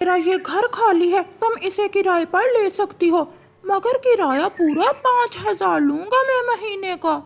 मेरा ये घर खाली है, तुम इसे किराए पर ले सकती हो, मगर किराया पूरा 5,000 लूंगा मैं महीने का।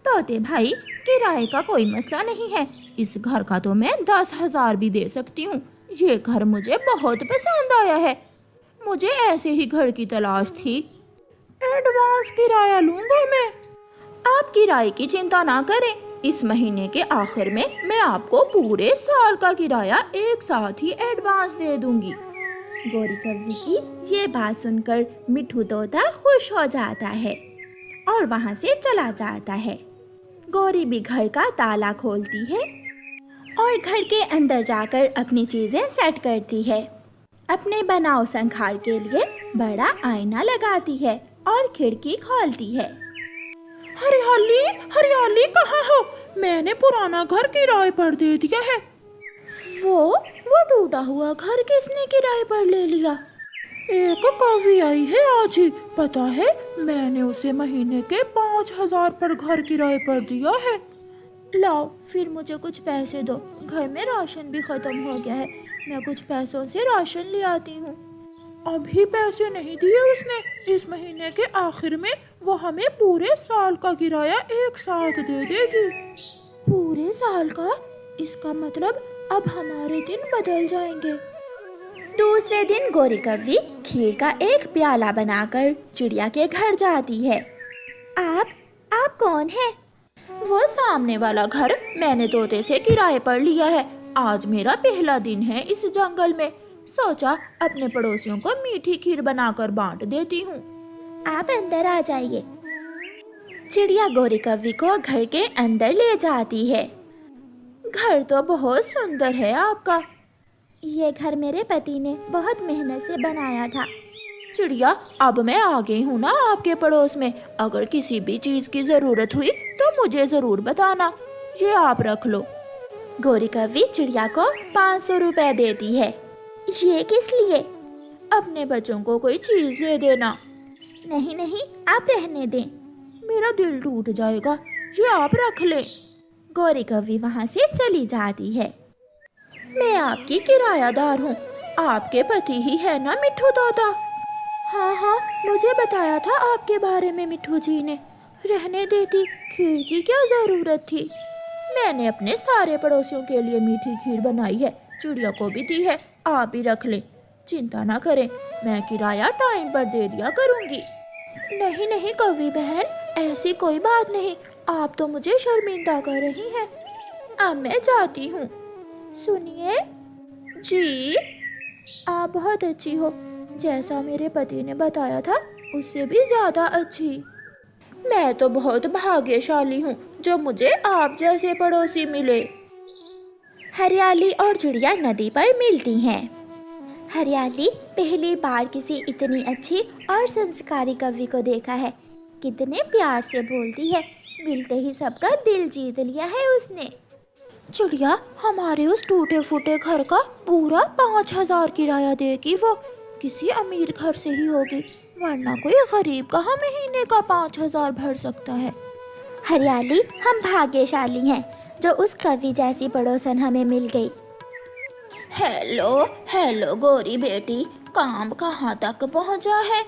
तोते भाई, किराए का कोई मसला नहीं है, इस घर का तो मैं 10,000 भी दे सकती हूँ। ये घर मुझे बहुत पसंद आया है, मुझे ऐसे ही घर की तलाश थी। एडवांस किराया लूंगा मैं। आप किराए की चिंता ना करें, इस महीने के आखिर में मैं आपको पूरे साल का किराया एक साथ ही एडवांस दे दूंगी। गौरी कव्वी की ये बात सुनकर मिठू तोता खुश हो जाता है और वहाँ से चला जाता है। गौरी भी घर का ताला खोलती है और घर के अंदर जाकर अपनी चीजें सेट करती है। अपने बनाव संखार के लिए बड़ा आईना लगाती है और खिड़की खोलती है। हरियाली, हरियाली कहाँ हो? मैंने पुराना घर किराए पर दे दिया है। वो टूटा हुआ घर किसने किराए पर ले लिया? एक कवि आई है आज ही, पता है मैंने उसे महीने के 5,000 पर घर किराए पर दिया है। लाओ फिर मुझे कुछ पैसे दो, घर में राशन भी खत्म हो गया है, मैं कुछ पैसों से राशन ले आती हूँ। अभी पैसे नहीं दिए उसने, इस महीने के आखिर में वो हमें पूरे साल का किराया एक साथ दे देगी। पूरे साल का? इसका मतलब अब हमारे दिन बदल जाएंगे। दूसरे दिन गौरी कव्वी खीर का एक प्याला बनाकर चिड़िया के घर जाती है। आप कौन है? वो सामने वाला घर मैंने तोते से किराए पर लिया है। आज मेरा पहला दिन है इस जंगल में, सोचा अपने पड़ोसियों को मीठी खीर बनाकर बांट देती हूँ। आप अंदर आ जाइए। चिड़िया गौरी कव्वी को घर के अंदर ले जाती है। घर तो बहुत सुंदर है आपका। ये घर मेरे पति ने बहुत मेहनत से बनाया था। चिड़िया, अब मैं आ गई हूँ ना आपके पड़ोस में, अगर किसी भी चीज की जरूरत हुई तो मुझे जरूर बताना। ये आप रख लो। गौरी कव्वी चिड़िया को 500 रुपए देती है। ये किस लिए? अपने बच्चों को कोई चीज ले देना। नहीं नहीं, आप रहने दें, मेरा दिल टूट जाएगा, ये आप रख लें। गौरी कव्वी वहाँ से चली जाती है। मैं आपकी किरायादार हूँ, आपके पति ही है ना मिठू तोता? हाँ, मुझे बताया था आपके बारे में मिठू जी ने। रहने देती, खीर की क्या जरूरत थी? मैंने अपने सारे पड़ोसियों के लिए मीठी खीर बनाई है, चिड़िया को भी दी है, आप भी रख लें। चिंता ना करें, मैं किराया टाइम पर दे दिया करूँगी। नहीं कव्वी बहन, ऐसी कोई बात नहीं, आप तो मुझे शर्मिंदा कर रही हैं। अब मैं जाती हूँ। सुनिए जी, आप बहुत अच्छी हो, जैसा मेरे पति ने बताया था उससे भी ज्यादा अच्छी। मैं तो बहुत भाग्यशाली हूँ जो मुझे आप जैसे पड़ोसी मिले। हरियाली और चिड़िया नदी पर मिलती हैं। हरियाली, पहली बार किसी इतनी अच्छी और संस्कारी कवि को देखा है, कितने प्यार से बोलती है, मिलते ही सबका दिल जीत लिया है उसने। चिड़िया, हमारे उस टूटे फूटे घर का पूरा 5,000 किराया देगी वो, किसी अमीर घर से ही होगी, वरना कोई गरीब कहाँ महीने का 5,000 भर सकता है। हरियाली, हम भाग्यशाली हैं जो उस कवि जैसी पड़ोसन हमें मिल गई। हेलो गौरी बेटी, काम कहाँ तक पहुँचा है?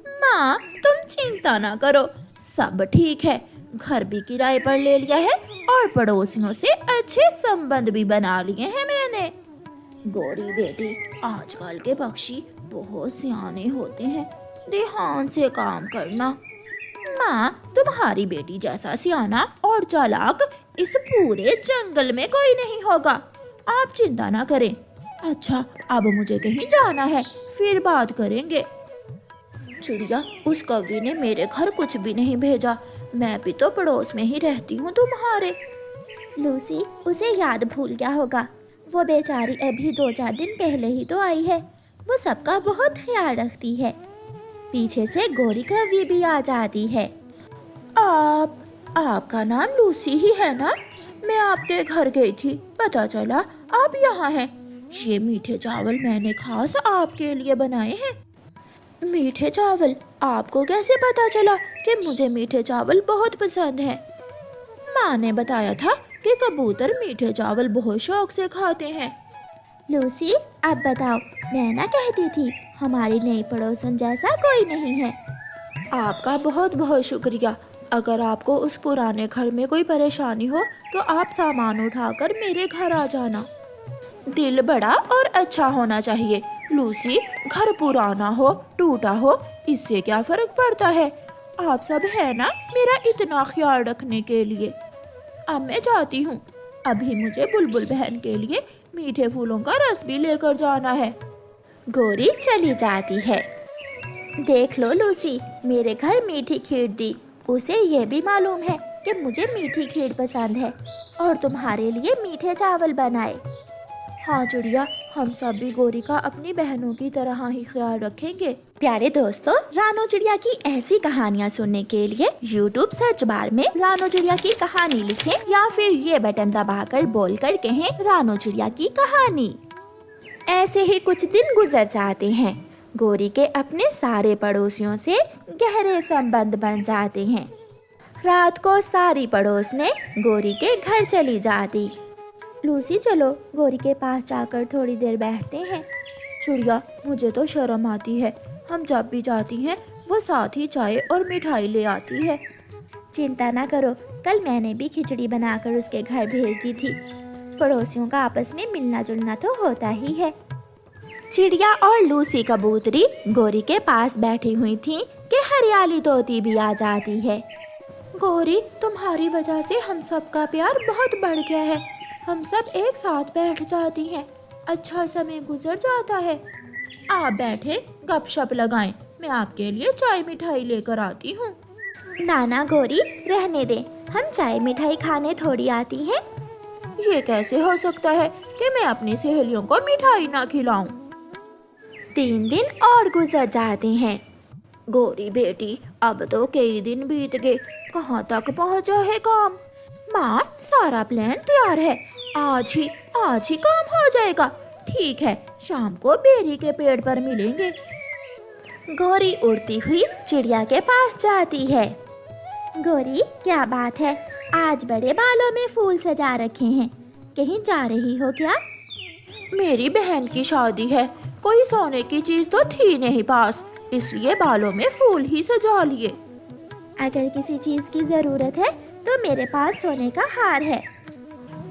माँ, तुम चिंता ना करो, सब ठीक है, घर भी किराए पर ले लिया है और पड़ोसियों से अच्छे संबंध भी बना लिए हैं मैंने। गौरी बेटी, आजकल के पक्षी बहुत सियाने होते हैं, ध्यान से काम करना। माँ, तुम्हारी बेटी जैसा सियाना और चालाक इस पूरे जंगल में कोई नहीं होगा, आप चिंता ना करें। अच्छा, अब मुझे कहीं जाना है, फिर बात करेंगे। चिड़िया, उस कवि ने मेरे घर कुछ भी नहीं भेजा, मैं भी तो पड़ोस में ही रहती हूँ तुम्हारे। लूसी, उसे याद भूल गया होगा, वो बेचारी अभी 2-4 दिन पहले ही तो आई है, वो सबका बहुत ख्याल रखती है। पीछे से गौरी कव्वी भी आ जाती है। आपका नाम लूसी ही है ना? मैं आपके घर गई थी, पता चला आप यहाँ हैं। ये मीठे चावल मैंने खास आपके लिए बनाए हैं। मीठे चावल? आपको कैसे पता चला कि मुझे मीठे चावल बहुत पसंद हैं? माँ ने बताया था कि कबूतर मीठे चावल बहुत शौक से खाते हैं। लूसी, अब बताओ, मैं ना कहती थी हमारी नई पड़ोसन जैसा कोई नहीं है। आपका बहुत बहुत शुक्रिया। अगर आपको उस पुराने घर में कोई परेशानी हो तो आप सामान उठाकर मेरे घर आ जाना। दिल बड़ा और अच्छा होना चाहिए लूसी। घर पुराना हो, टूटा हो, इससे क्या फर्क पड़ता है। आप सब है ना मेरा इतना ख्याल रखने के लिए। अब मैं जाती हूँ। अभी मुझे बुलबुल बहन के लिए मीठे फूलों का रस भी लेकर जाना है। गौरी चली जाती है। देख लो लूसी, मेरे घर मीठी खीर दी। उसे ये भी मालूम है कि मुझे मीठी खीर पसंद है और तुम्हारे लिए मीठे चावल बनाए। हाँ चिड़िया, हम सब भी गौरी का अपनी बहनों की तरह ही ख्याल रखेंगे। प्यारे दोस्तों, रानो चिड़िया की ऐसी कहानियाँ सुनने के लिए YouTube सर्च बार में रानो चिड़िया की कहानी लिखें या फिर ये बटन दबाकर बोलकर कहें रानो चिड़िया की कहानी। ऐसे ही कुछ दिन गुजर जाते हैं। गौरी के अपने सारे पड़ोसियों से गहरे संबंध बन जाते हैं। रात को सारी पड़ोसने गौरी के घर चली जाती। लूसी, चलो गौरी के पास जाकर थोड़ी देर बैठते हैं। चिड़िया, मुझे तो शर्म आती है। हम जब भी जाती हैं वो साथ ही चाय और मिठाई ले आती है। चिंता ना करो, कल मैंने भी खिचड़ी बनाकर उसके घर भेज दी थी। पड़ोसियों का आपस में मिलना जुलना तो होता ही है। चिड़िया और लूसी कबूतरी गौरी के पास बैठी हुई थी कि हरियाली तोती भी आ जाती है। गौरी, तुम्हारी वजह से हम सब का प्यार बहुत बढ़ गया है। हम सब एक साथ बैठ जाती हैं। अच्छा समय गुजर जाता है। आप बैठे गपशप लगाएं, मैं आपके लिए चाय मिठाई लेकर आती हूँ। नाना गौरी, रहने दे, हम चाय मिठाई खाने थोड़ी आती हैं। ये कैसे हो सकता है कि मैं अपनी सहेलियों को मिठाई ना खिलाऊं। 3 दिन और गुजर जाते हैं। गौरी बेटी, अब तो कई दिन बीत गए, कहाँ तक पहुँचा है काम। माँ, सारा प्लान तैयार है। आज ही काम हो जाएगा। ठीक है, शाम को बेरी के पेड़ पर मिलेंगे। गौरी उड़ती हुई चिड़िया के पास जाती है। गौरी, क्या बात है, आज बड़े बालों में फूल सजा रखे हैं, कहीं जा रही हो क्या? मेरी बहन की शादी है, कोई सोने की चीज तो थी नहीं पास, इसलिए बालों में फूल ही सजा लिए। अगर किसी चीज की जरूरत है तो मेरे पास सोने का हार है।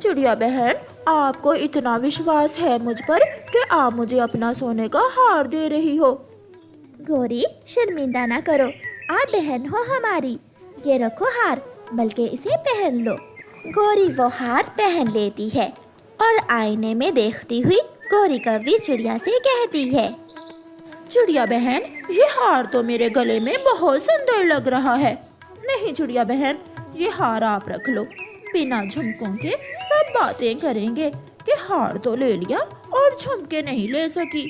चिड़िया बहन, आपको इतना विश्वास है मुझ पर कि आप मुझे अपना सोने का हार दे रही हो। गौरी, शर्मिंदा ना करो, आप बहन हो हमारी। ये रखो हार, बल्कि इसे पहन लो। गौरी वो हार पहन लेती है और आईने में देखती हुई गौरी कव्वी चिड़िया से कहती है, चिड़िया बहन, ये हार तो मेरे गले में बहुत सुंदर लग रहा है। नहीं चिड़िया बहन, ये हार आप रख लो। बिना झुमकों के सब बातें करेंगे कि हार तो ले लिया और झुमके नहीं ले सकी।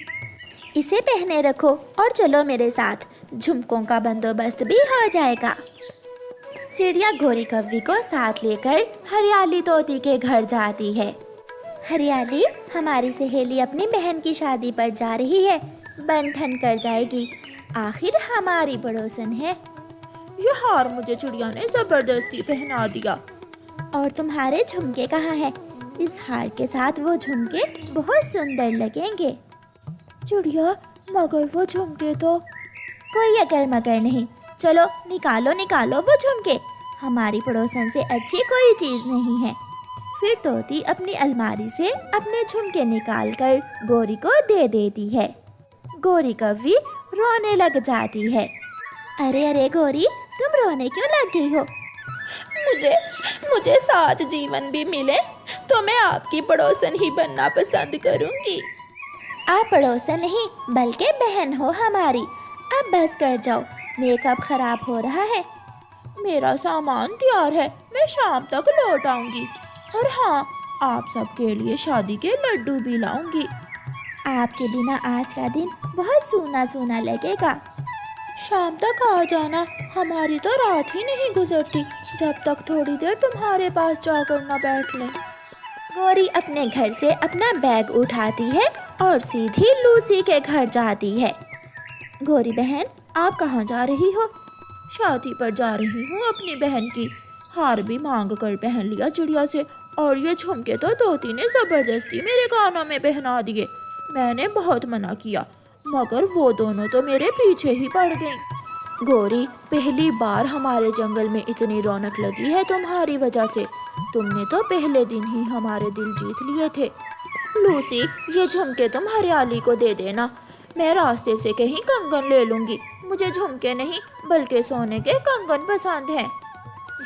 इसे पहने रखो और चलो मेरे साथ, झुमकों का बंदोबस्त भी हो जाएगा। चिड़िया गौरी कव्वी को साथ लेकर हरियाली तोती के घर जाती है। हरियाली, हमारी सहेली अपनी बहन की शादी पर जा रही है, बन ठन कर जाएगी, आखिर हमारी पड़ोसन है। ये हार मुझे चिड़िया ने जबरदस्ती पहना दिया। और तुम्हारे झुमके कहाँ हैं? इस हार के साथ वो झुमके बहुत सुंदर लगेंगे। चिड़िया, मगर वो झुमके तो। कोई अगर मगर नहीं, चलो निकालो वो झुमके, हमारी पड़ोसन से अच्छी कोई चीज नहीं है। फिर तोती अपनी अलमारी से अपने झुमके निकालकर गौरी को दे देती है। गौरी कव्वी रोने लग जाती है। अरे गौरी, तुम रोने क्यों लग गई हो? मुझे 7 जीवन भी मिले तो मैं आपकी पड़ोसन ही बनना पसंद करूंगी। आप पड़ोसन नहीं बल्कि बहन हो हमारी। अब बस कर जाओ, मेकअप खराब हो रहा है। मेरा सामान तैयार है, मैं शाम तक लौट आऊंगी। और हाँ, आप सबके लिए शादी के लड्डू भी लाऊंगी। आपके बिना आज का दिन बहुत सूना सूना लगेगा। शाम तक आ जाना, हमारी तो रात ही नहीं गुजरती जब तक थोड़ी देर तुम्हारे पास जाकर न बैठ लें। गौरी अपने घर से अपना बैग उठाती है और सीधी लूसी के घर जाती है। गौरी बहन, आप कहाँ जा रही हो? शादी पर जा रही हूँ अपनी बहन की। हार भी मांग कर पहन लिया चिड़िया से और ये झुमके तो तोती ने जबरदस्ती मेरे कानों में पहना दिए। मैंने बहुत मना किया, मगर वो दोनों तो मेरे पीछे ही पड़ गईं। गौरी, पहली बार हमारे जंगल में इतनी रौनक लगी है तुम्हारी वजह से। तुमने तो पहले दिन ही हमारे दिल जीत लिए थे। लूसी, ये झुमके तुम हरियाली को दे देना। मैं रास्ते से कहीं कंगन ले लूंगी। मुझे झुमके नहीं बल्कि सोने के कंगन पसंद हैं।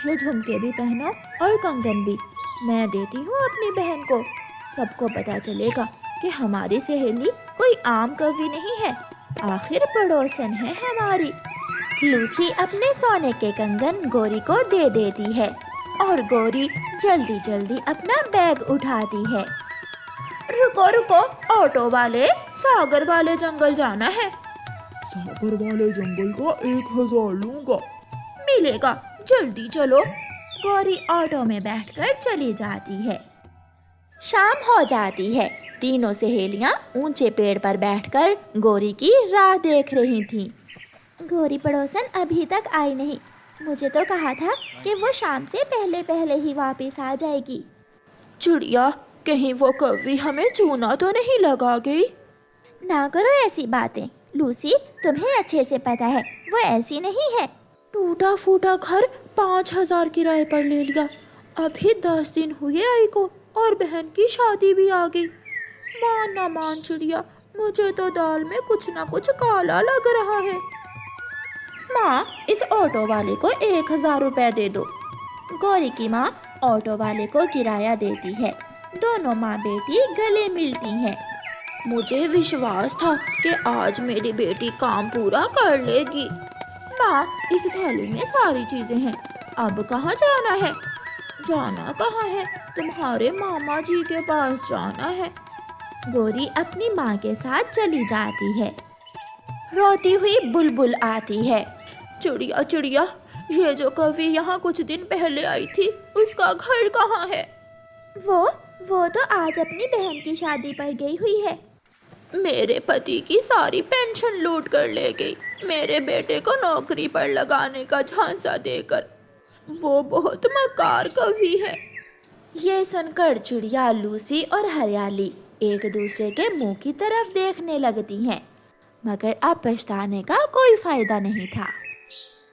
ये झुमके भी पहनो और कंगन भी। मैं देती हूँ अपनी बहन को। सबको पता चलेगा कि हमारी सहेली कोई आम कवि नहीं है, आखिर पड़ोसन है हमारी। लूसी अपने सोने के कंगन गौरी को दे देती है और गौरी जल्दी जल्दी अपना बैग उठाती है। रुको रुको, ऑटो वाले, सागर वाले जंगल जाना है। सागर वाले जंगल का 1000 लूंगा। मिलेगा, जल्दी चलो। गौरी ऑटो में बैठकर चली जाती है। शाम हो जाती है। तीनों सहेलियां ऊंचे पेड़ पर बैठकर गौरी की राह देख रही थीं। गौरी पड़ोसन अभी तक आई नहीं। मुझे तो कहा था कि वो शाम से पहले पहले ही वापस आ जाएगी। चिड़िया, कहीं वो कौवी हमें चूना तो नहीं लगा गई? ना करो ऐसी बातें लूसी, तुम्हें अच्छे से पता है वो ऐसी नहीं है। टूटा फूटा घर 5000 किराए पर ले लिया। अभी 10 दिन हुए आई को और बहन की शादी भी आ गई। मान ना मान चिड़िया, मुझे तो दाल में कुछ ना कुछ काला लग रहा है। माँ, इस ऑटो वाले को 1000 रुपए दे दो। गौरी की माँ ऑटो वाले को किराया देती है। दोनों माँ बेटी गले मिलती हैं। मुझे विश्वास था कि आज मेरी बेटी काम पूरा कर लेगी। माँ, इस थैली में सारी चीजें हैं। अब कहाँ जाना है? जाना कहाँ है? तुम्हारे मामा जी के पास जाना है। गौरी अपनी माँ के साथ चली जाती है। रोती हुई बुलबुल आती है। चिड़िया चिड़िया, ये जो कवि यहाँ कुछ दिन पहले आई थी, उसका घर कहाँ है? वो तो आज अपनी बहन की शादी पर गई हुई है। मेरे पति की सारी पेंशन लूट कर ले गई, मेरे बेटे को नौकरी पर लगाने का झांसा देकर। वो बहुत मकार कवि है। ये सुनकर चिड़िया, लूसी और हरियाली एक दूसरे के मुंह की तरफ देखने लगती हैं, मगर अब पछताने का कोई फायदा नहीं था।